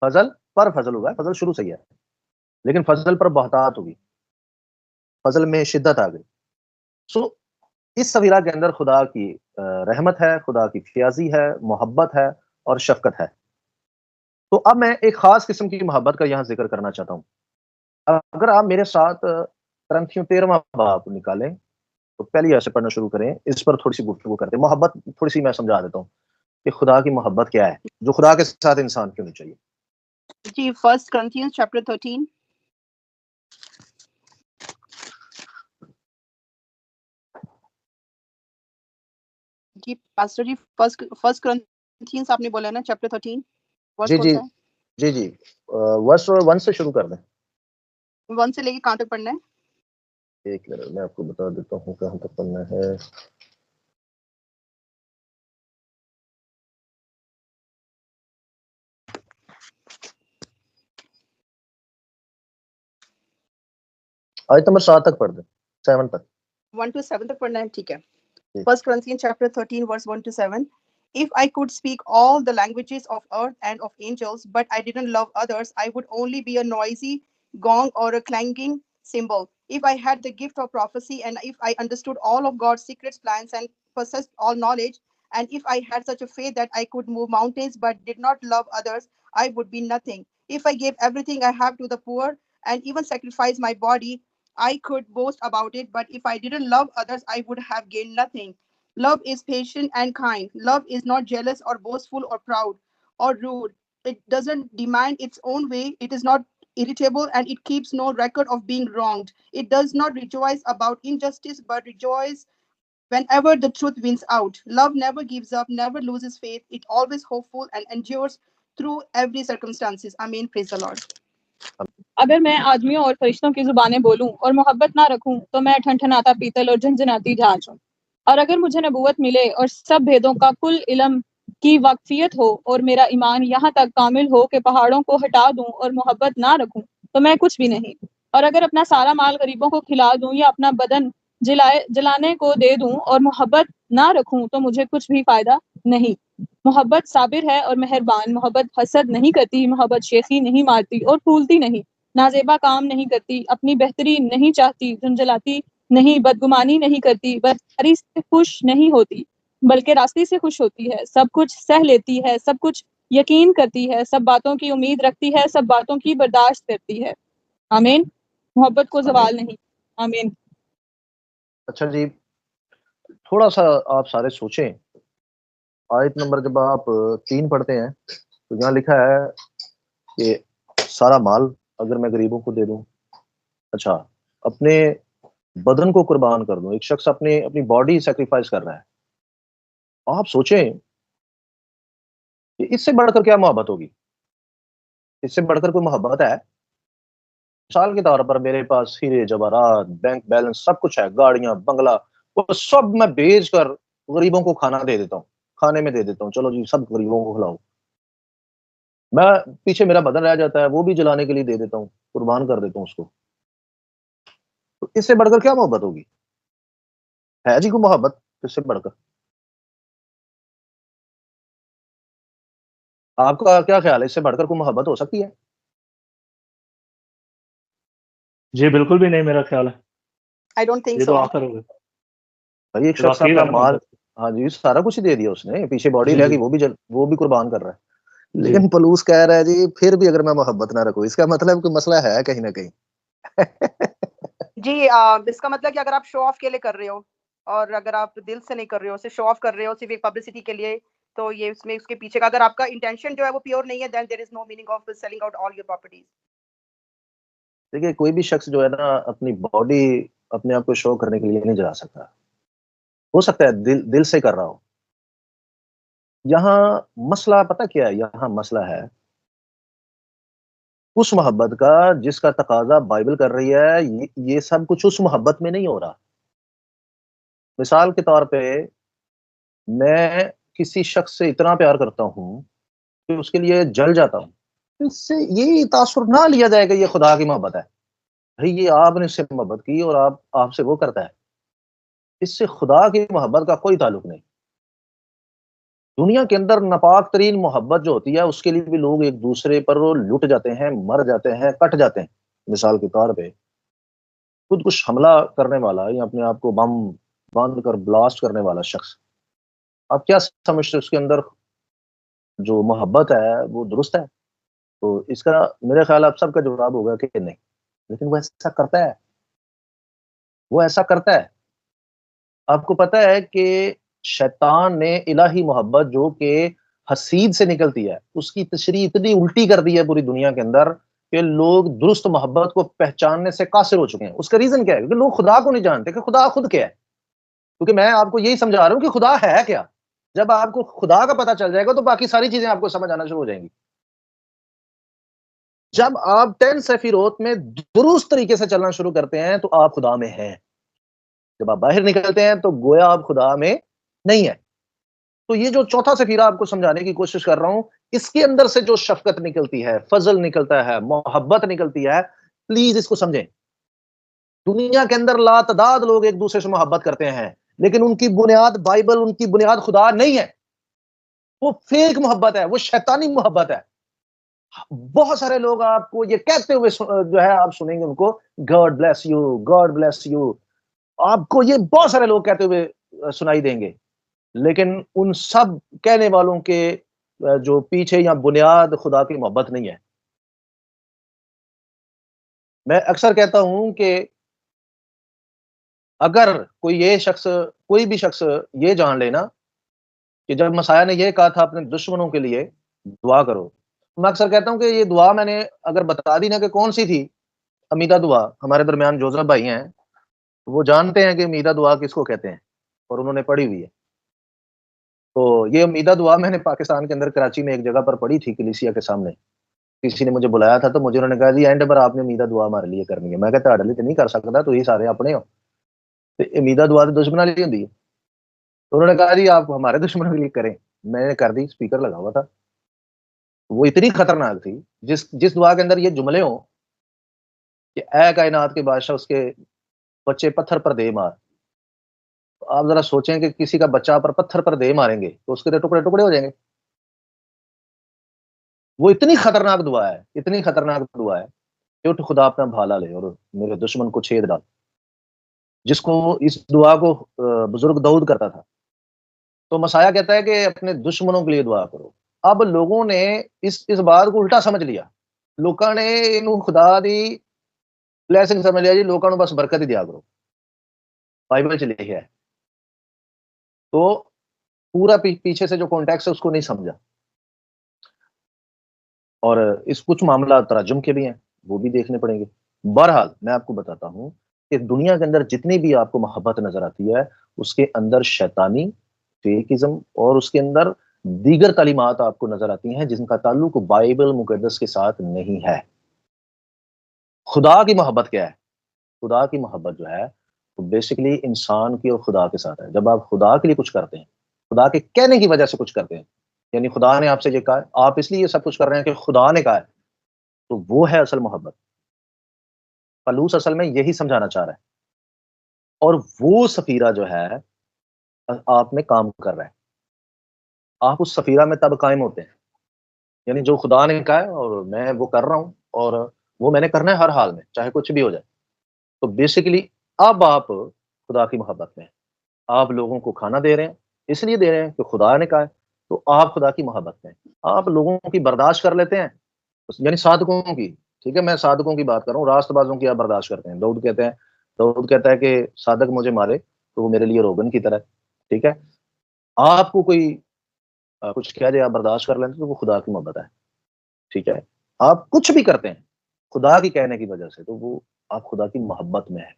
فضل پر فضل ہوا ہے, فضل شروع سے ہی ہے, لیکن فضل پر بہتات ہوگی, فضل میں شدت آ گئی. سو اس سویرہ کے اندر خدا کی رحمت ہے, خدا کی فیاضی ہے, محبت ہے اور شفقت ہے. تو اب میں ایک خاص قسم کی محبت کا یہاں ذکر کرنا چاہتا ہوں. اگر آپ میرے ساتھ کرنتھیوں 13واں باب نکالیں تو پہلی ایسے پڑھنا شروع کریں, اس پر تھوڑی سی گفتگو کرتے ہیں. محبت تھوڑی سی میں سمجھا دیتا ہوں کہ خدا کی محبت کیا ہے, جو خدا کے ساتھ انسان کی ہونی چاہیے. جی 1 Corinthians chapter 13. جی پاسٹر جی فرسٹ کرنتھینس آپ نے بولا نا چیپٹر 13 ورس جی کون جی سا ہے؟ جی ورس 1 سے شروع کر دیں. 1 سے لے کے کہاں تک پڑھنا ہے؟ ایک منٹ میں آپ کو بتا دیتا ہوں کہاں تک پڑھنا ہے. آیت نمبر 7 تک پڑھ دیں, 7 تک. 1 to 7 تک پڑھنا ہے, ٹھیک ہے. جی. 1 Corinthians chapter 13 verse 1 to 7. If I could speak all the languages of earth and of angels, but I didn't love others, I would only be a noisy gong or a clanging cymbal. If I had the gift of prophecy, and if I understood all of God's secret plans and possessed all knowledge, and if I had such a faith that I could move mountains but did not love others, I would be nothing. If I gave everything I have to the poor and even sacrificed my body, I could boast about it, but if I didn't love others, I would have gained nothing. Love is patient and kind. Love is not jealous or boastful or proud or rude. It doesn't demand its own way. It is not irritable, and it keeps no record of being wronged. It does not rejoice about injustice, but rejoices whenever the truth wins out. Love never gives up, never loses faith. It always hopeful and endures through every circumstances. Amen. Praise the Lord. اگر میں آدمیوں اور فرشتوں کی زبانیں بولوں اور محبت نہ رکھوں تو میں ٹھنٹھناتا پیتل اور جھنجھناتی جھاج ہوں. اور اگر مجھے نبوت ملے اور سب بھیدوں کا کل علم کی واقفیت ہو اور میرا ایمان یہاں تک کامل ہو کہ پہاڑوں کو ہٹا دوں اور محبت نہ رکھوں تو میں کچھ بھی نہیں. اور اگر اپنا سارا مال غریبوں کو کھلا دوں یا اپنا بدن جلانے کو دے دوں اور محبت نہ رکھوں تو مجھے کچھ بھی فائدہ نہیں. محبت صابر ہے اور مہربان. محبت حسد نہیں کرتی. محبت شیخی نہیں مارتی اور پھولتی نہیں. نازیبا کام نہیں کرتی. اپنی بہتری نہیں چاہتی. جھنجھلاتی نہیں. بدگمانی نہیں کرتی. بدکاری سے خوش نہیں ہوتی بلکہ راستے سے خوش ہوتی ہے. سب کچھ سہ لیتی ہے. سب کچھ یقین کرتی ہے. سب باتوں کی امید رکھتی ہے. سب باتوں کی برداشت کرتی ہے. آمین. محبت کو زوال نہیں. آمین. اچھا جی, تھوڑا سا آپ سارے سوچیں. آیت نمبر جب آپ 3 پڑھتے ہیں تو یہاں لکھا ہے کہ سارا مال اگر میں غریبوں کو دے دوں, اچھا اپنے بدن کو قربان کر دوں. ایک شخص اپنی باڈی سیکریفائز کر رہا ہے. آپ سوچیں کہ اس سے بڑھ کر کیا محبت ہوگی؟ اس سے بڑھ کر کوئی محبت ہے؟ مثال کے طور پر میرے پاس ہیرے جواہرات, بینک بیلنس سب کچھ ہے, گاڑیاں, بنگلہ, وہ سب میں بیچ کر غریبوں کو کھانا دے دیتا ہوں, کھانے میں دے دیتا ہوں, چلو جی سب غریبوں کو کھلاؤ. میں پیچھے میرا بدن رہ جاتا ہے, وہ بھی جلانے کے لیے دے دیتا ہوں, قربان کر دیتا ہوں اس کو. تو اس سے بڑھ کر کیا محبت ہوگی؟ ہے جی کوئی محبت اس سے بڑھ کر؟ آپ کا کیا خیال ہے, اس سے بڑھ کر کوئی محبت ہو سکتی ہے؟ جی بالکل بھی نہیں, میرا خیال ہے I don't think یہ تو so. آخر ہو گیا. بھائی ایک یہ تو شخص آخر اپنا ہے نا مال, محبت. ہاں جی سارا کچھ دے دیا اس نے, پیچھے باڈی جی لے جی گی, وہ بھی قربان کر رہا ہے. جی لیکن پلوس کہہ رہا ہے جی پھر بھی اگر میں محبت نہ رکھوں, اس کا مطلب کوئی مسئلہ ہے کہیں نہ کہیں. جی اس کا مطلب کہ اگر آپ شو آف کے لیے کر رہے ہو اور اگر آپ دل سے نہیں کر رہے ہو, صرف شو آف کر رہے ہو, صرف ایک پبلسٹی کے لیے, تو یہ اس میں اس کے پیچھے کا اگر آپ کا انٹینشن جو ہے وہ پیور نہیں ہے, then there is no meaning of selling out all your properties. دیکھیے کوئی بھی شخص جو ہے نا اپنی باڈی اپنے آپ کو شو کرنے کے لیے نہیں جلا سکتا. ہو سکتا ہے دل سے کر رہا ہو. یہاں مسئلہ پتہ کیا ہے؟ یہاں مسئلہ ہے اس محبت کا جس کا تقاضا بائبل کر رہی ہے. یہ سب کچھ اس محبت میں نہیں ہو رہا. مثال کے طور پہ میں کسی شخص سے اتنا پیار کرتا ہوں کہ اس کے لیے جل جاتا ہوں. اس سے یہ تاثر نہ لیا جائے کہ یہ خدا کی محبت ہے. بھائی یہ آپ نے اس سے محبت کی اور آپ سے وہ کرتا ہے. اس سے خدا کی محبت کا کوئی تعلق نہیں. دنیا کے اندر ناپاک ترین محبت جو ہوتی ہے اس کے لیے بھی لوگ ایک دوسرے پر لٹ جاتے ہیں, مر جاتے ہیں, کٹ جاتے ہیں. مثال کے طور پہ خود کچھ حملہ کرنے والا یا اپنے آپ کو بم باندھ کر بلاسٹ کرنے والا شخص, آپ کیا سمجھتے اس کے اندر جو محبت ہے وہ درست ہے؟ تو اس کا میرے خیال آپ سب کا جواب ہوگا کہ نہیں. لیکن وہ ایسا کرتا ہے. وہ ایسا کرتا ہے. آپ کو پتہ ہے کہ شیطان نے الہی محبت جو کہ حسید سے نکلتی ہے اس کی تشریح اتنی الٹی کر دی ہے پوری دنیا کے اندر کہ لوگ درست محبت کو پہچاننے سے قاصر ہو چکے ہیں. اس کا ریزن کیا ہے؟ کیونکہ لوگ خدا کو نہیں جانتے کہ خدا خود کیا ہے. کیونکہ میں آپ کو یہی سمجھا رہا ہوں کہ خدا ہے کیا. جب آپ کو خدا کا پتہ چل جائے گا تو باقی ساری چیزیں آپ کو سمجھ آنا شروع ہو جائیں گی. جب آپ 10 سفیروت میں درست طریقے سے چلنا شروع کرتے ہیں تو آپ خدا میں ہیں. جب آپ باہر نکلتے ہیں تو گویا آپ خدا میں نہیں ہے. تو یہ جو چوتھا سفیرہ آپ کو سمجھانے کی کوشش کر رہا ہوں، اس کے اندر سے جو شفقت نکلتی ہے، فضل نکلتا ہے، محبت نکلتی ہے، پلیز اس کو سمجھیں. دنیا کے اندر لا تعداد لوگ ایک دوسرے سے محبت کرتے ہیں لیکن ان کی بنیاد بائبل، ان کی بنیاد خدا نہیں ہے. وہ فیک محبت ہے، وہ شیطانی محبت ہے. بہت سارے لوگ آپ کو یہ کہتے ہوئے جو ہے آپ سنیں گے ان کو God bless you, God bless you. آپ کو یہ بہت سارے لوگ کہتے ہوئے سنائی دیں گے، لیکن ان سب کہنے والوں کے جو پیچھے یا بنیاد خدا کی محبت نہیں ہے. میں اکثر کہتا ہوں کہ اگر کوئی بھی شخص یہ جان لینا کہ جب مسیح نے یہ کہا تھا اپنے دشمنوں کے لیے دعا کرو، میں اکثر کہتا ہوں کہ یہ دعا میں نے اگر بتا دی نا کہ کون سی تھی، امیدہ دعا. ہمارے درمیان جوزف بھائی ہیں، وہ جانتے ہیں کہ امیدہ دعا کس کو کہتے ہیں اور انہوں نے پڑھی ہوئی ہے. تو یہ امیدہ دعا میں نے پاکستان کے اندر کراچی میں ایک جگہ پر پڑھی تھی کلیسیا کے سامنے. کسی نے مجھے بلایا تھا تو مجھے انہوں نے کہا جی اینڈ پر آپ نے امیدہ دعا ہمارے لیے کرنی ہے. میں کہتا اڈلی تو نہیں کر سکتا، تو یہ سارے اپنے ہو، تو امیدہ دعا تو دشمنوں لیے ہوتی ہے. تو انہوں نے کہا جی آپ ہمارے دشمنوں کے لیے کریں. میں نے کر دی، اسپیکر لگا ہوا تھا. وہ اتنی خطرناک تھی جس دعا کے اندر یہ جملے ہوں کہ اے کائنات کے بادشاہ اس کے بچے پتھر پر دے مار. آپ ذرا سوچیں کہ کسی کا بچہ پر پتھر پر دے ماریں گے تو اس کے ٹکڑے ٹکڑے ہو جائیں گے. وہ اتنی خطرناک دعا ہے، اتنی خطرناک دعا ہے کہ اٹھ خدا اپنا بھالا لے اور میرے دشمن کو چھید ڈال. جس کو اس دعا کو بزرگ داؤد کرتا تھا. تو مسیح کہتا ہے کہ اپنے دشمنوں کے لیے دعا کرو. اب لوگوں نے اس بات کو الٹا سمجھ لیا. لوگوں نے انہوں خدا دی بلیسنگ سمجھ لیا جی، لوگوں نے بس برکت ہی دیا کرو، بائبل چ لکھا ہے. تو پورا پیچھے سے جو کانٹیکس ہے اس کو نہیں سمجھا. اور اس کچھ معاملات ترجم کے بھی ہیں، وہ بھی دیکھنے پڑیں گے. بہرحال میں آپ کو بتاتا ہوں کہ دنیا کے اندر جتنی بھی آپ کو محبت نظر آتی ہے اس کے اندر شیطانی، فیکزم اور اس کے اندر دیگر تعلیمات آپ کو نظر آتی ہیں جن کا تعلق بائبل مقدس کے ساتھ نہیں ہے. خدا کی محبت کیا ہے؟ خدا کی محبت جو ہے وہ بیسیکلی انسان کی اور خدا کے ساتھ ہے. جب آپ خدا کے لیے کچھ کرتے ہیں، خدا کے کہنے کی وجہ سے کچھ کرتے ہیں، یعنی خدا نے آپ سے یہ کہا ہے، آپ اس لیے یہ سب کچھ کر رہے ہیں کہ خدا نے کہا ہے، تو وہ ہے اصل محبت. پلوس اصل میں یہی سمجھانا چاہ رہا ہے. اور وہ سفیرہ جو ہے آپ میں کام کر رہا ہے. آپ اس سفیرہ میں تب قائم ہوتے ہیں، یعنی جو خدا نے کہا ہے اور میں وہ کر رہا ہوں اور وہ میں نے کرنا ہے ہر حال میں چاہے کچھ بھی ہو جائے. تو بیسیکلی اب آپ خدا کی محبت میں ہیں. آپ لوگوں کو کھانا دے رہے ہیں، اس لیے دے رہے ہیں کہ خدا نے کہا ہے، تو آپ خدا کی محبت میں ہیں. آپ لوگوں کی برداشت کر لیتے ہیں، یعنی صادقوں کی. ٹھیک ہے، میں صادقوں کی بات کر رہا ہوں. راست بازوں کی آپ برداشت کرتے ہیں. داؤد کہتا ہے کہ صادق مجھے مارے تو وہ میرے لیے روغن کی طرح. ٹھیک ہے، آپ کو کوئی کچھ کہہ دے آپ برداشت کر لیتے تو وہ خدا کی محبت ہے. ٹھیک ہے، آپ کچھ بھی کرتے ہیں خدا کی کہنے کی وجہ سے تو وہ آپ خدا کی محبت میں ہے.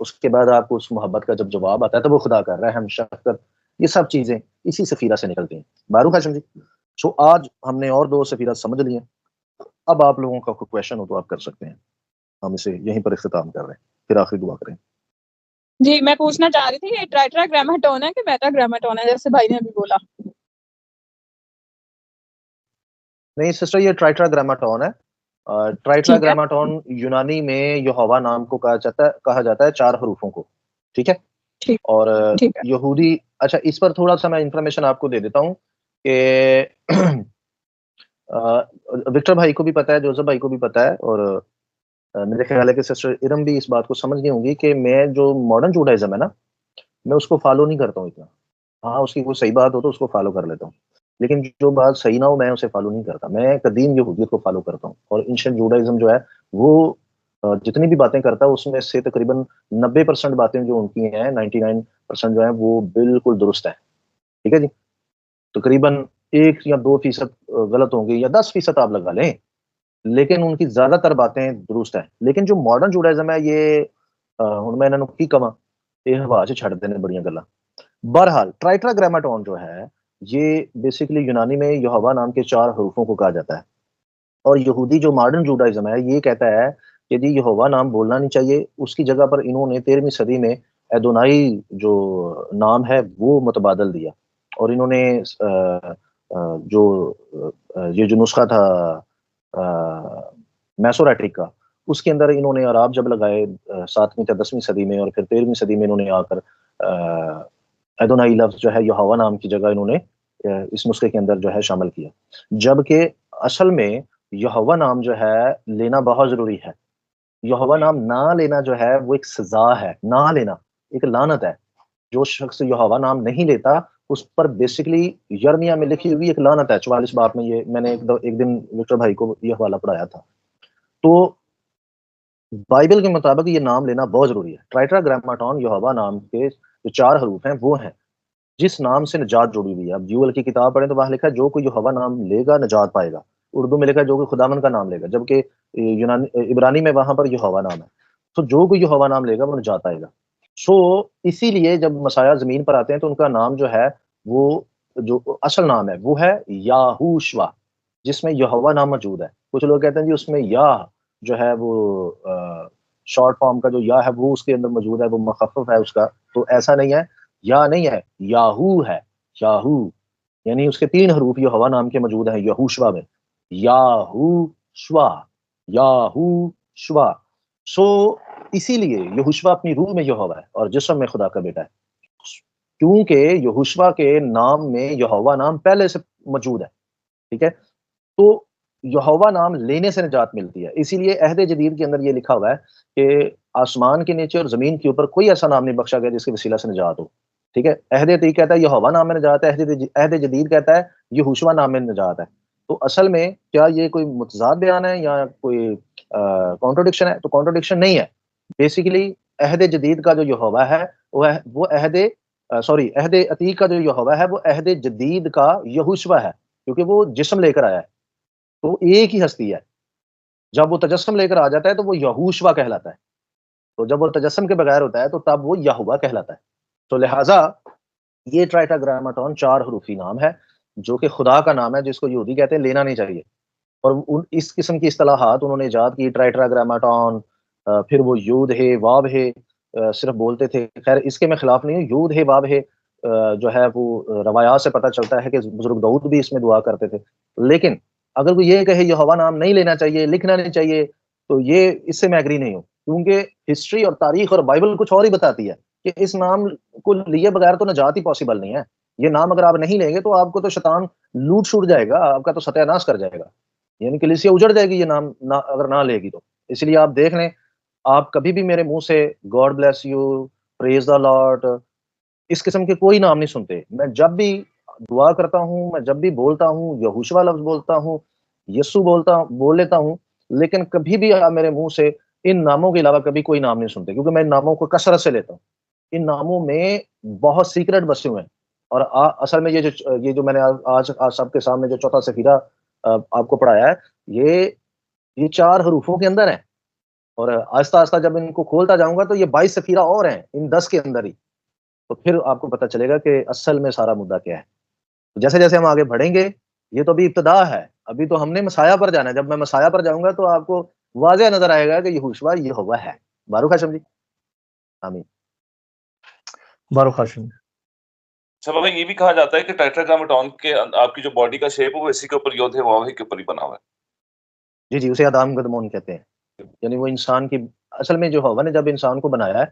اس کے بعد آپ کو اس محبت کا جب جواب آتا ہے تو وہ خدا کر رہا ہے، ہم شفقت، یہ سب چیزیں اسی سفیرہ سے نکلتی ہیں. معروف ہے سمجھی. سو آج ہم نے اور 2 سفیرہ سمجھ لیے. اب آپ لوگوں کا کوئی کویشچن ہو تو آپ کر سکتے ہیں. ہم اسے یہیں پر اختتام کر رہے ہیں، پھر آخری دعا کریں. جی میں پوچھنا چاہ رہی تھی یہ ٹرائٹرا گرامیٹون ہے کہ میٹا گرامیٹون ہے جیسے بھائی نے ابھی بولا؟ نہیں سسٹر، یہ ٹرائٹرا گرامیٹون ہے. ٹرائٹرا ٹھیک ہے، گرامیٹون یونانی میں یہوہ نام کو کہا جاتا ہے 4 حروفوں کو. ٹھیک ہے، ٹھیک اور ٹھیک ہے. یہودی، اچھا اس پر تھوڑا سا میں انفارمیشن آپ کو دے دیتا ہوں کہ وکٹر بھائی کو بھی پتا ہے، جوزف بھائی کو بھی پتا ہے، اور میرے خیال ہے کہ سسٹر ارم بھی اس بات کو سمجھ گئی ہوں گی کہ میں جو ماڈرن جوڈائزم ہے نا، میں اس کو فالو نہیں کرتا ہوں اتنا. ہاں اس کی کوئی صحیح بات ہو تو اس کو فالو کر لیتا ہوں، لیکن جو بات صحیح نہ ہو میں اسے فالو نہیں کرتا. میں قدیم یہودیت کو فالو کرتا ہوں. اور اینشنٹ جوڈائزم جو ہے وہ جتنی بھی باتیں کرتا ہے اس میں سے تقریباً 90% باتیں جو ان کی ہیں 99% جو ہیں وہ بالکل درست ہیں. ٹھیک ہے جی. تقریباً 1 یا 2% غلط ہوں گی یا 10% آپ لگا لیں, لیکن ان کی زیادہ تر باتیں درست ہیں. لیکن جو ماڈرن جوڈائزم ہے یہ ہن میں انہوں کی کہاں یہ ہوا سے چھڑ دینے بڑیاں گلاں. بہرحال ٹرائٹراگرامیٹون جو ہے یہ بیسیکلی یونانی میں یہوہ نام کے 4 حروفوں کو کہا جاتا ہے, اور یہودی جو ماڈرن جوڈائزم ہے یہ کہتا ہے کہ جی یہوہ نام بولنا نہیں چاہیے. اس کی جگہ پر انہوں نے 13ویں صدی میں ایدونائی جو نام ہے وہ متبادل دیا, اور انہوں نے جو یہ جو نسخہ تھا میسوریٹک کا, اس کے اندر انہوں نے عراب جب لگائے 7ویں یا 10ویں صدی میں, اور پھر 13ویں صدی میں انہوں نے آ کر ایدونائی لفظ جو ہے یہوہ نام کی جگہ انہوں نے اس نسخے کے اندر جو ہے شامل کیا. جبکہ اصل میں یہوہ نام جو ہے لینا بہت ضروری ہے. یہوہ نام نہ لینا جو ہے وہ ایک سزا ہے, نہ لینا ایک لعنت ہے. جو شخص یہوہ نام نہیں لیتا اس پر بیسیکلی یرمیہ میں لکھی ہوئی ایک لعنت ہے 44 باب میں. یہ میں نے ایک دن وکٹر بھائی کو یہ حوالہ پڑھایا تھا. تو بائبل کے مطابق یہ نام لینا بہت ضروری ہے. ٹرائٹراگرامیٹون یہوہ نام کے جو 4 حروف ہیں وہ ہیں جس نام سے نجات جڑی ہوئی ہے. اب یوئل کی کتاب پڑھیں تو وہاں لکھا ہے جو کوئی یہوہ نام لے گا نجات پائے گا. اردو میں لکھا ہے جو کوئی خداوند کا نام لے گا, جبکہ عبرانی میں وہاں پر یہوہ نام ہے. تو جو کوئی یہوہ نام لے گا وہ نجات پائے گا. سو اسی لیے جب مسیح زمین پر آتے ہیں تو ان کا نام جو ہے وہ جو اصل نام ہے وہ ہے یاہوشوا, جس میں یہوہ نام موجود ہے. کچھ لوگ کہتے ہیں جی اس میں یا جو ہے وہ شارٹ فارم کا جو یا ہے وہ اس کے اندر موجود ہے, وہ مخفف ہے اس کا. تو ایسا نہیں ہے, یا نہیں ہے, یاہو ہے. یاہو یعنی اس کے 3 حروف یہوہ نام کے موجود ہیں یہوشوا میں. یاہوشوا, یاہوشوا. سو اسی لیے یہوشوا اپنی روح میں یہوہ ہے اور جسم میں خدا کا بیٹا ہے, کیونکہ یہوشوا کے نام میں یہوہ نام پہلے سے موجود ہے. ٹھیک ہے. تو یہوہ نام لینے سے نجات ملتی ہے. اسی لیے عہد جدید کے اندر یہ لکھا ہوا ہے کہ آسمان کے نیچے اور زمین کے اوپر کوئی ایسا نام نہیں بخشا گیا جس کے وسیلہ سے نجات ہو. ٹھیک ہے. عہد عتیق کہتا ہے یہوہ نام میں نجات ہے, عہد جدید کہتا ہے یہوشوا نام میں نجات ہے. تو اصل میں کیا یہ کوئی متضاد بیان ہے یا کوئی کانٹرڈکشن ہے؟ تو کانٹرڈکشن نہیں ہے. بیسیکلی عہد جدید کا جو یہوہ ہے وہ عہد عتیق کا جو یہوہ ہے وہ عہد جدید کا یہوشوا ہے, کیونکہ وہ جسم لے کر آیا ہے. تو ایک ہی ہستی ہے. جب وہ تجسم لے کر آ جاتا ہے تو وہ یہوشوا کہلاتا ہے. تو جب وہ تجسم کے بغیر ہوتا ہے تو تب وہ یہوہ کہلاتا ہے. تو لہٰذا یہ ٹرائٹراگرامیٹون 4 حروفی نام ہے جو کہ خدا کا نام ہے, جس کو یہودی کہتے ہیں لینا نہیں چاہیے. اور اس قسم کی اصطلاحات انہوں نے ایجاد کی. ٹرائٹراگرامیٹون, پھر وہ یود ہے واب ہے صرف بولتے تھے. خیر اس کے میں خلاف نہیں ہوں. یود ہے واب ہے جو ہے وہ روایات سے پتہ چلتا ہے کہ بزرگ داؤد بھی اس میں دعا کرتے تھے. لیکن اگر کوئی یہ کہے یہوہ نام نہیں لینا چاہیے, لکھنا نہیں چاہیے, تو یہ اس سے میں ایگری نہیں ہوں, کیونکہ ہسٹری اور تاریخ اور بائبل کچھ اور ہی بتاتی ہے کہ اس نام کو لیے بغیر تو نجات ہی پاسبل نہیں ہے. یہ نام اگر آپ نہیں لیں گے تو آپ کو تو شیطان لوٹ چھوٹ جائے گا, آپ کا تو ستیہ ناش کر جائے گا, یعنی کلیسیا اجڑ جائے گی یہ نام اگر نہ لے گی تو. اس لیے آپ دیکھ لیں, آپ کبھی بھی میرے منہ سے god bless you, praise the lord, اس قسم کے کوئی نام نہیں سنتے. میں جب بھی دعا کرتا ہوں, میں جب بھی بولتا ہوں یہوشوا لفظ بولتا ہوں, یسو بول لیتا ہوں, لیکن کبھی بھی آپ میرے منہ سے ان ناموں کے علاوہ کبھی کوئی نام نہیں سنتے, کیونکہ میں ان ناموں کو کثرت سے لیتا ہوں. ان ناموں میں بہت سیکرٹ بسے ہوئے ہیں. اور اصل میں یہ جو میں نے آج سب کے سامنے جو چوتھا سفیرہ آپ کو پڑھایا ہے, یہ 4 حروفوں کے اندر ہیں, اور آہستہ آہستہ جب ان کو کھولتا جاؤں گا تو یہ 22 سفیرہ اور ہیں ان 10 کے اندر ہی. تو پھر آپ کو پتہ چلے گا کہ اصل میں سارا مدعا کیا ہے. جیسے جیسے ہم آگے بڑھیں گے, یہ تو ابھی ابتدا ہے, ابھی تو ہم نے مسیح پر جانا ہے. جب میں مسیح پر جاؤں گا تو آپ کو واضح نظر آئے گا کہ یہوشوا یہوہ ہے. باروک ہاشم جی, آمین. باروک ہاشم. اچھا بابا, یہ بھی کہا جاتا ہے کہ ٹرائٹراگرامیٹون کے آپ کی جو باڈی کا شیپ ہے وہ اسی کے اوپر یود ہے واو ہے کے اوپر ہی بنا ہوا ہے. جی جی, اسے آدم گدمون کہتے ہیں. یعنی وہ انسان کی اصل میں جو یہوہ نے جب انسان کو بنایا ہے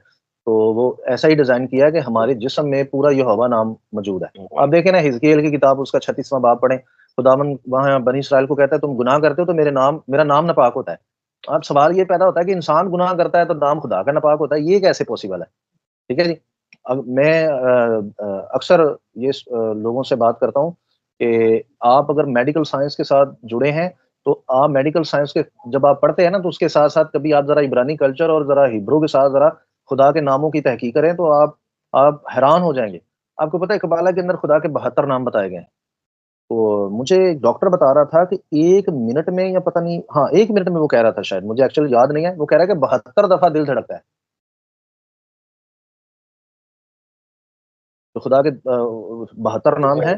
تو وہ ایسا ہی ڈیزائن کیا ہے کہ ہمارے جسم میں پورا یہوہ نام موجود ہے. آپ دیکھیں نا حزقیل کی کتاب اس کا 36واں باب پڑھیں, خداوند وہاں بنی اسرائیل کو کہتا ہے تم گناہ کرتے ہو تو میرا نام ناپاک ہوتا ہے. اب سوال یہ پیدا ہوتا ہے کہ انسان گناہ کرتا ہے تو نام خدا کا ناپاک ہوتا ہے, یہ کیسے پاسبل ہے؟ ٹھیک ہے جی. اب میں اکثر یہ لوگوں سے بات کرتا ہوں کہ آپ اگر میڈیکل سائنس کے ساتھ جڑے ہیں تو آپ میڈیکل سائنس کے جب آپ پڑھتے ہیں نا تو اس کے ساتھ ساتھ کبھی آپ ذرا عبرانی کلچر اور ذرا ہیبرو کے ساتھ ذرا خدا کے ناموں کی تحقیق کریں تو آپ حیران ہو جائیں گے. آپ کو پتہ ہے قبالہ کے اندر خدا کے 72 نام بتائے گئے ہیں. تو مجھے ایک ڈاکٹر بتا رہا تھا کہ 1 منٹ میں یا پتہ نہیں 1 منٹ میں وہ کہہ رہا تھا, شاید مجھے ایکچولی یاد نہیں ہے, وہ کہہ رہا ہے کہ 72 دفعہ دل دھڑکتا ہے. تو خدا کے 72 نام ہیں.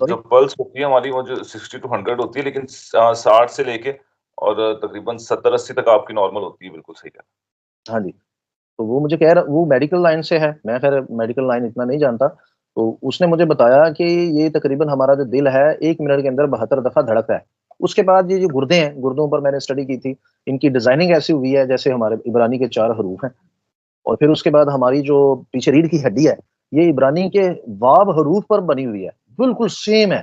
جو پلس ہوتی ہے ہماری وہ جو 60 to 100 ہوتی ہے, لیکن 60 سے لے کے اور تقریباً 70-80 تک آپ کی نارمل ہوتی ہے. بالکل صحیح ہے. ہاں جی. تو وہ مجھے کہہ رہا, وہ میڈیکل لائن سے ہے, میں خیر میڈیکل لائن اتنا نہیں جانتا. تو اس نے مجھے بتایا کہ یہ تقریباً ہمارا جو دل ہے 1 منٹ کے اندر 72 دفعہ دھڑکتا ہے. اس کے بعد یہ جو گردے ہیں, گردوں پر میں نے اسٹڈی کی تھی, ان کی ڈیزائننگ ایسی ہوئی ہے جیسے ہمارے عبرانی کے 4 حروف ہیں. اور پھر اس کے بعد ہماری جو پیچھے ریڑھ کی ہڈی ہے یہ عبرانی کے واو حروف پر بنی ہوئی ہے, بالکل سیم ہے.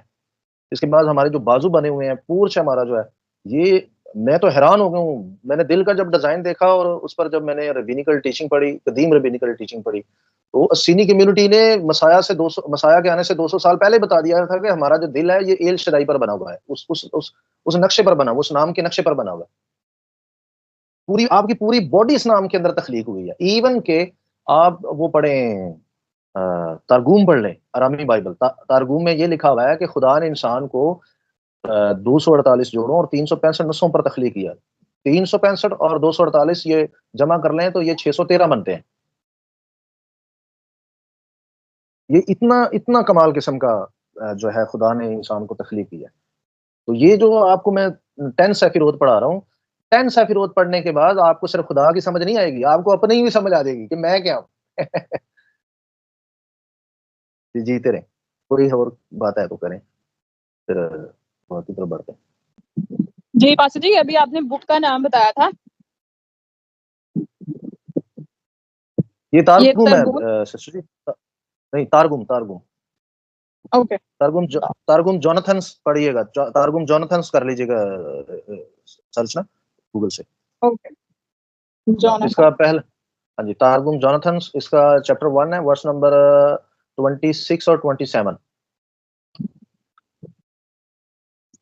اس کے بعد ہمارے جو بازو بنے ہوئے ہیں, پورچ ہمارا جو ہے, یہ میں تو حیران ہو گیا ہوں. میں نے دل کا جب ڈیزائن دیکھا اور اس پر جب میں نے ربینیکل ٹیچنگ پڑھی, قدیم ربینیکل ٹیچنگ پڑھی, تو اسینی کمیونٹی نے مسیح کے آنے سے 200 سال پہلے بتا دیا تھا کہ ہمارا جو دل ہے یہ ایل شدائی پر بنا ہوا ہے, اس نقشے پر بنا ہوا, اس نام کے نقشے پر بنا ہوا ہے. پوری آپ کی پوری باڈی اس نام کے اندر تخلیق ہوئی ہے. ایون کہ آپ وہ پڑھیں, ترگوم پڑھ لیں, ارامی بائبل, ترگوم میں یہ لکھا ہوا ہے کہ خدا نے انسان کو 248 جوڑوں اور 365 نسلوں پر تخلیق کیا. 365 اور 248 یہ جمع کر لیں تو یہ 613 بنتے ہیں. یہ اتنا کمال قسم کا جو ہے خدا نے انسان کو تخلیق کیا. تو یہ جو آپ کو میں 10 سیفیروت پڑھا رہا ہوں, 10 سیفیروت پڑھنے کے بعد آپ کو صرف خدا کی سمجھ نہیں آئے گی, آپ کو اپنی بھی سمجھ آ جائے گی کہ میں کیا ہوں. جیتے رہیں. کوئی اور بات ہے تو کریں, پھر بہت ہی طرف بڑھتے ہیں. جی پاسٹر جی, ابھی آپ نے بک کا نام بتایا تھا, یہ تارگم ترگم. ہے سسٹر جی, نہیں تارگم. اوکے, تارگم جوناتھنس پڑھیے گا, تارگم جوناتھنس کر لیجیے گا سرچ نا گوگل سے. اوکے, اس کا پہلا, ہاں جی, تارگم جوناتھنس, اس کا چیپٹر 1 ہے, ورس نمبر 26 اور 27.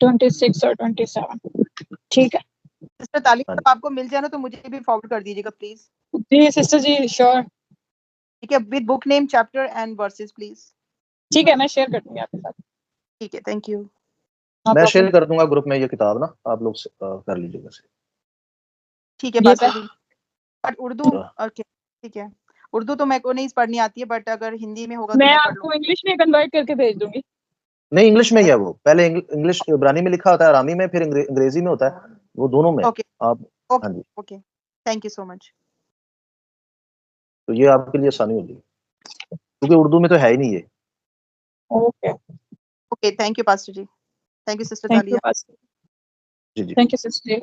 26 اور 27, ٹھیک ہے. سسٹر تعلیم جب آپ کو مل جائے نا تو مجھے بھی فارورڈ کر دیجیے گا پلیز. جی سسٹر جی, شیور. ٹھیک ہے, with book name, chapter and verses please. ٹھیک ہے, میں شیئر کر دوں گی آپ کے ساتھ. ٹھیک ہے, تھینک یو. میں شیئر کر دوں گا گروپ میں یہ کتاب نا, آپ لوگ کر لیجیے گا. ٹھیک ہے pastor ji. But Urdu, okay ٹھیک ہے, اردو تو میرے کو نہیں پڑھنی آتی ہے, بٹ اگر ہندی میں ہوگا تو میں میں آپ پڑھ لوں. کو انگلش میں کنورٹ کر کے بھیج دوں گی. نہیں, انگلش میں ہی ہے وہ, پہلے انگلش عبرانی میں لکھا ہوتا ہے, آرامی میں, پھر انگریزی میں ہوتا ہے, وہ دونوں میں آپ. ہاں جی, اوکے, تھینک یو سو مچ. تو یہ آپ کے لیے آسانی ہوگی کیونکہ اردو میں تو ہے ہی نہیں یہ. Okay okay, thank you pastor ji. Thank you sister thank you Talia. Pastor. Ji thank you sister.